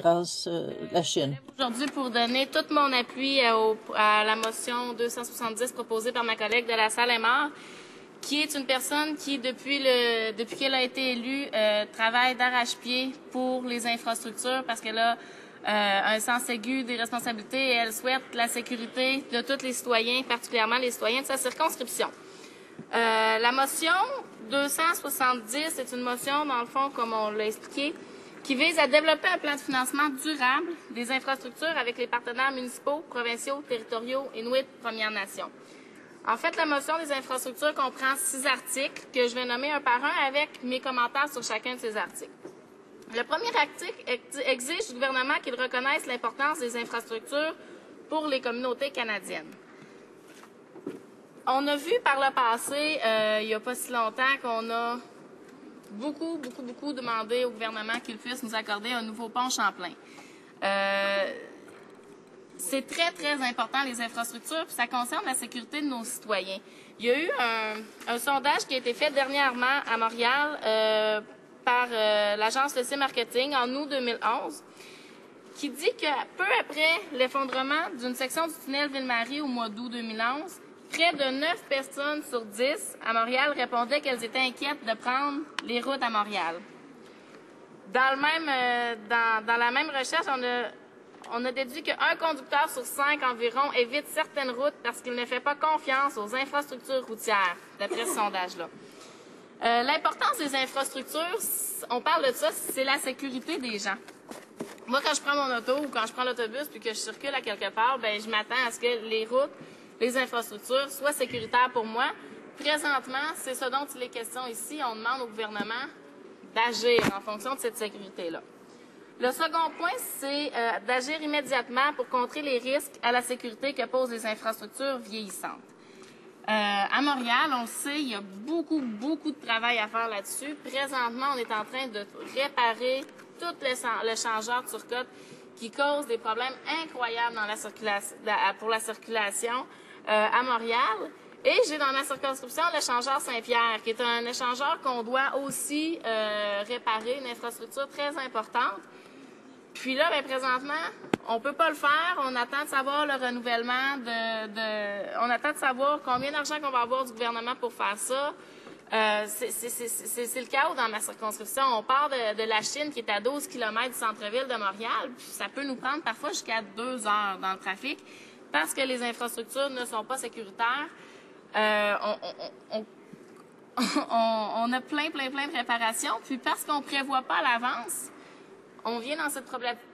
la Chine. Aujourd'hui, pour donner tout mon appui à la motion 270 proposée par ma collègue de la salle Aymar, qui est une personne qui, depuis qu'elle a été élue, travaille d'arrache-pied pour les infrastructures parce qu'elle a un sens aigu des responsabilités et elle souhaite la sécurité de tous les citoyens, particulièrement les citoyens de sa circonscription. La motion 270 est une motion, dans le fond, comme on l'a expliqué, qui vise à développer un plan de financement durable des infrastructures avec les partenaires municipaux, provinciaux, territoriaux, Inuits, Premières Nations. En fait, la motion des infrastructures comprend 6 articles que je vais nommer un par un avec mes commentaires sur chacun de ces articles. Le premier article exige du gouvernement qu'il reconnaisse l'importance des infrastructures pour les communautés canadiennes. On a vu par le passé, il n'y a pas si longtemps, qu'on a beaucoup demandé au gouvernement qu'il puisse nous accorder un nouveau pont Champlain. C'est très important, les infrastructures, puis ça concerne la sécurité de nos citoyens. Il y a eu un sondage qui a été fait dernièrement à Montréal par l'agence Le C Marketing en août 2011, qui dit que peu après l'effondrement d'une section du tunnel Ville-Marie au mois d'août 2011, près de 9 personnes sur 10 à Montréal répondaient qu'elles étaient inquiètes de prendre les routes à Montréal. Dans la même recherche, on a déduit qu'un conducteur sur 5 environ évite certaines routes parce qu'il ne fait pas confiance aux infrastructures routières, d'après ce sondage-là. L'importance des infrastructures, on parle de ça, c'est la sécurité des gens. Moi, quand je prends mon auto ou quand je prends l'autobus puis que je circule à quelque part, ben je m'attends à ce que les routes, les infrastructures soient sécuritaires pour moi. Présentement, c'est ce dont il est question ici. On demande au gouvernement d'agir en fonction de cette sécurité-là. Le second point, c'est d'agir immédiatement pour contrer les risques à la sécurité que posent les infrastructures vieillissantes. À Montréal, on le sait, il y a beaucoup de travail à faire là-dessus. Présentement, on est en train de réparer tout le changeur de Turcotte qui cause des problèmes incroyables pour la circulation à Montréal. Et j'ai dans ma circonscription l'échangeur Saint-Pierre, qui est un échangeur qu'on doit aussi réparer, une infrastructure très importante. Puis là, bien, présentement, on peut pas le faire. On attend de savoir le renouvellement on attend de savoir combien d'argent qu'on va avoir du gouvernement pour faire ça. C'est le chaos dans ma circonscription. On part de la Chine, qui est à 12 km du centre-ville de Montréal. Puis ça peut nous prendre parfois jusqu'à 2 heures dans le trafic parce que les infrastructures ne sont pas sécuritaires. On a plein de réparations. Puis parce qu'on prévoit pas à l'avance, on vient dans cette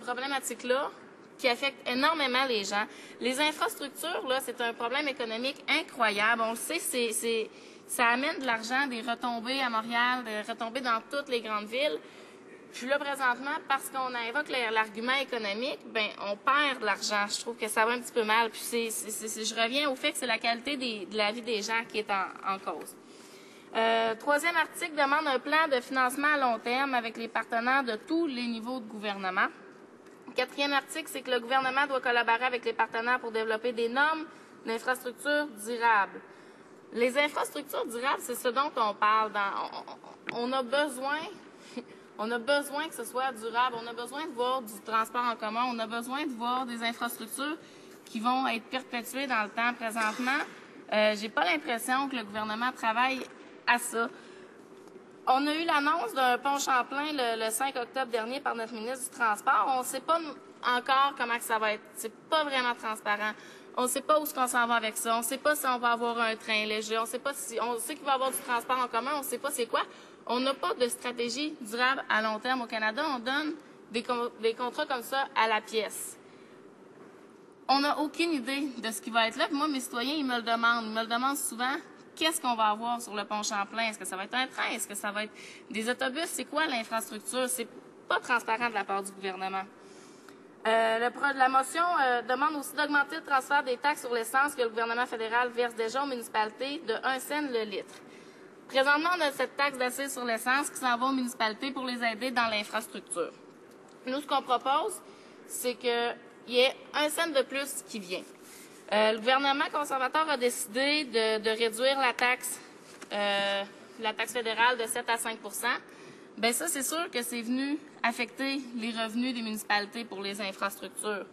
problématique-là qui affecte énormément les gens. Les infrastructures, là, c'est un problème économique incroyable. On le sait, ça amène de l'argent, des retombées à Montréal, des retombées dans toutes les grandes villes. Puis là, présentement, parce qu'on invoque l'argument économique, ben on perd de l'argent. Je trouve que ça va un petit peu mal. Puis je reviens au fait que c'est la qualité de la vie des gens qui est en cause. Troisième article demande un plan de financement à long terme avec les partenaires de tous les niveaux de gouvernement. Quatrième article, c'est que le gouvernement doit collaborer avec les partenaires pour développer des normes d'infrastructures durables. Les infrastructures durables, c'est ce dont on parle. On a besoin que ce soit durable. On a besoin de voir du transport en commun. On a besoin de voir des infrastructures qui vont être perpétuées dans le temps. Présentement, j'ai pas l'impression que le gouvernement travaille à ça. On a eu l'annonce d'un pont Champlain le 5 octobre dernier par notre ministre du Transport. On ne sait pas encore comment que ça va être. C'est pas vraiment transparent. On ne sait pas où est-ce qu'on s'en va avec ça. On ne sait pas si on va avoir un train léger. On sait qu'il va y avoir du transport en commun. On ne sait pas c'est quoi. On n'a pas de stratégie durable à long terme au Canada. On donne des contrats comme ça à la pièce. On n'a aucune idée de ce qui va être là. Puis moi, mes citoyens, ils me le demandent. Ils me le demandent souvent. Qu'est-ce qu'on va avoir sur le pont Champlain? Est-ce que ça va être un train? Est-ce que ça va être des autobus? C'est quoi l'infrastructure? C'est pas transparent de la part du gouvernement. La motion demande aussi d'augmenter le transfert des taxes sur l'essence que le gouvernement fédéral verse déjà aux municipalités de 1 cent le litre. Présentement, on a cette taxe d'accise sur l'essence qui s'en va aux municipalités pour les aider dans l'infrastructure. Nous, ce qu'on propose, c'est qu'il y ait 1 cent de plus qui vient. Le gouvernement conservateur a décidé de réduire la taxe fédérale de 7 à 5 %. Bien, ça, c'est sûr que c'est venu affecter les revenus des municipalités pour les infrastructures.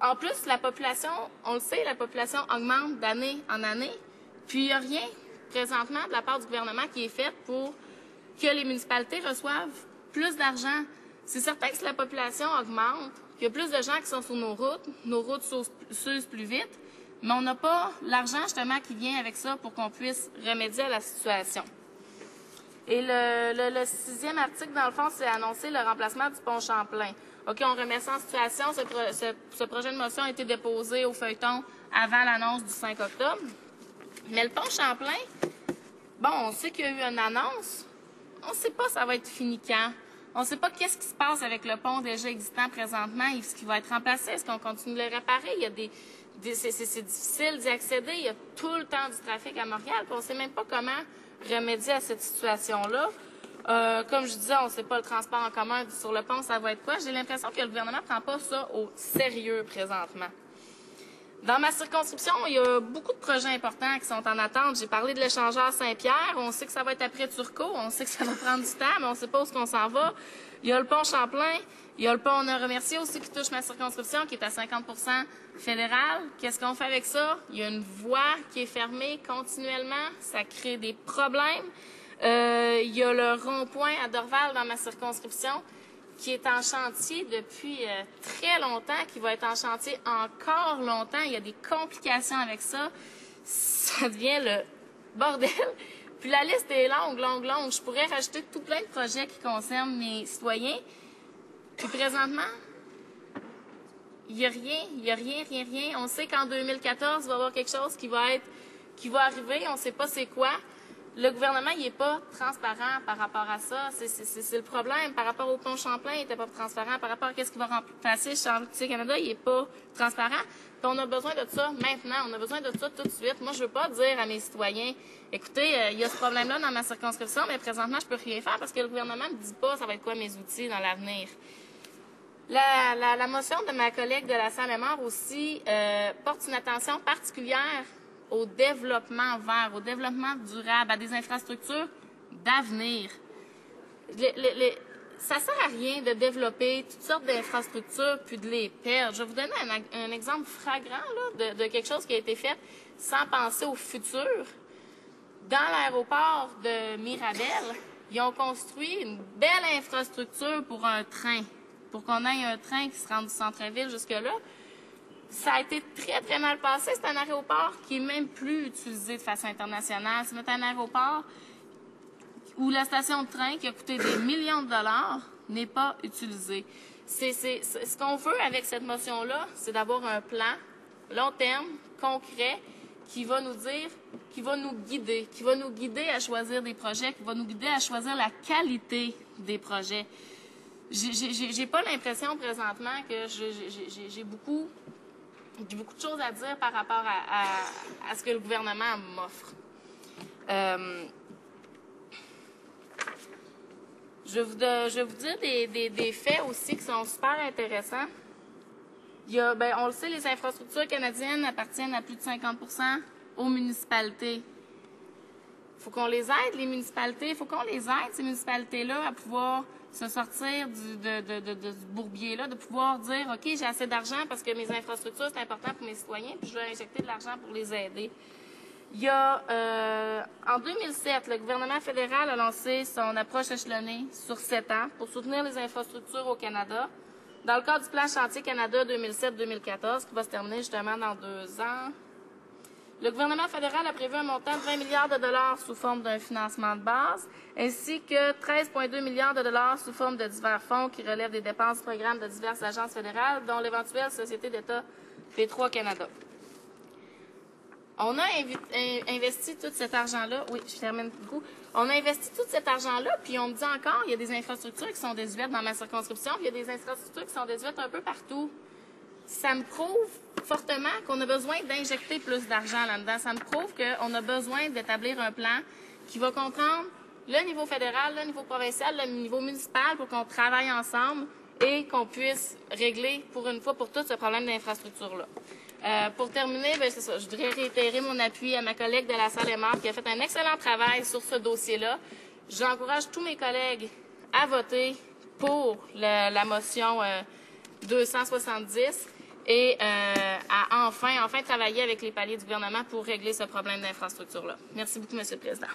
En plus, la population, on le sait, la population augmente d'année en année, puis il n'y a rien présentement de la part du gouvernement qui est fait pour que les municipalités reçoivent plus d'argent. C'est certain que si la population augmente, qu'il y a plus de gens qui sont sur nos routes s'usent plus vite, mais on n'a pas l'argent justement qui vient avec ça pour qu'on puisse remédier à la situation. Et le 6e article, dans le fond, c'est annoncer le remplacement du pont Champlain. OK, on remet ça en situation. Ce projet de motion a été déposé au feuilleton avant l'annonce du 5 octobre. Mais le pont Champlain, bon, on sait qu'il y a eu une annonce. On ne sait pas ça va être fini quand. On ne sait pas qu'est-ce qui se passe avec le pont déjà existant présentement. Est-ce qu'il va être remplacé? Est-ce qu'on continue de le réparer? Il y a c'est difficile d'y accéder. Il y a tout le temps du trafic à Montréal. Puis on ne sait même pas comment remédier à cette situation-là. Comme je disais, on ne sait pas le transport en commun sur le pont, ça va être quoi? J'ai l'impression que le gouvernement ne prend pas ça au sérieux présentement. Dans ma circonscription, il y a beaucoup de projets importants qui sont en attente. J'ai parlé de l'échangeur Saint-Pierre. On sait que ça va être après Turcot. On sait que ça va prendre du temps, mais on ne sait pas où on s'en va. Il y a le pont Champlain. Il y a le pont On a remercié aussi qui touche ma circonscription, qui est à 50% fédéral. Qu'est-ce qu'on fait avec ça? Il y a une voie qui est fermée continuellement. Ça crée des problèmes. Il y a le rond-point à Dorval dans ma circonscription qui est en chantier depuis très longtemps, qui va être en chantier encore longtemps. Il y a des complications avec ça. Ça devient le bordel. Puis la liste est longue, longue, longue. Je pourrais rajouter tout plein de projets qui concernent mes citoyens. Puis présentement, il n'y a rien. On sait qu'en 2014, il va y avoir quelque chose qui va arriver. On ne sait pas c'est quoi. Le gouvernement, il n'est pas transparent par rapport à ça. C'est le problème. Par rapport au pont Champlain, il n'était pas transparent. Par rapport à ce qui va remplacer Chantier Canada, il n'est pas transparent. Puis on a besoin de ça maintenant. On a besoin de ça tout de suite. Moi, je ne veux pas dire à mes citoyens, écoutez, il y a ce problème-là dans ma circonscription, mais présentement, je ne peux rien faire parce que le gouvernement ne me dit pas ça va être quoi mes outils dans l'avenir. La motion de ma collègue de la Salle-et-Mort aussi porte une attention particulière au développement vert, au développement durable, à des infrastructures d'avenir. Ça ne sert à rien de développer toutes sortes d'infrastructures puis de les perdre. Je vais vous donner un exemple flagrant là, de quelque chose qui a été fait sans penser au futur. Dans l'aéroport de Mirabel, ils ont construit une belle infrastructure pour un train, pour qu'on ait un train qui se rende du centre-ville jusque-là. Ça a été très, très mal passé. C'est un aéroport qui n'est même plus utilisé de façon internationale. C'est un aéroport où la station de train, qui a coûté des millions de dollars, n'est pas utilisée. Ce qu'on veut avec cette motion-là, c'est d'avoir un plan long terme, concret, qui va nous dire, qui va nous guider à choisir des projets, qui va nous guider à choisir la qualité des projets. J'ai pas l'impression présentement que j'ai beaucoup de choses à dire par rapport à ce que le gouvernement m'offre. Je vais vous dire des faits aussi qui sont super intéressants. On le sait, les infrastructures canadiennes appartiennent à plus de 50% aux municipalités. Il faut qu'on les aide, les municipalités. Il faut qu'on les aide, ces municipalités-là, à pouvoir se sortir du bourbier-là, de pouvoir dire, OK, j'ai assez d'argent parce que mes infrastructures, c'est important pour mes citoyens, puis je vais injecter de l'argent pour les aider. Il y a, en 2007, le gouvernement fédéral a lancé son approche échelonnée sur 7 ans pour soutenir les infrastructures au Canada, dans le cadre du plan Chantier Canada 2007-2014, qui va se terminer justement dans 2 ans. Le gouvernement fédéral a prévu un montant de 20 milliards de dollars sous forme d'un financement de base, ainsi que 13,2 milliards de dollars sous forme de divers fonds qui relèvent des dépenses du programme de diverses agences fédérales, dont l'éventuelle Société d'État P3 Canada. On a investi tout cet argent-là. Oui, je termine beaucoup. On a investi tout cet argent-là, puis on me dit encore, il y a des infrastructures qui sont désuètes dans ma circonscription, puis il y a des infrastructures qui sont désuètes un peu partout. Ça me prouve fortement qu'on a besoin d'injecter plus d'argent là-dedans. Ça me prouve qu'on a besoin d'établir un plan qui va comprendre le niveau fédéral, le niveau provincial, le niveau municipal pour qu'on travaille ensemble et qu'on puisse régler pour une fois pour toutes ce problème d'infrastructure-là. Pour terminer, c'est ça, je voudrais réitérer mon appui à ma collègue de la Salle-et-Mort qui a fait un excellent travail sur ce dossier-là. J'encourage tous mes collègues à voter pour la motion 270 et à enfin travailler avec les paliers du gouvernement pour régler ce problème d'infrastructure-là. Merci beaucoup, M. le Président.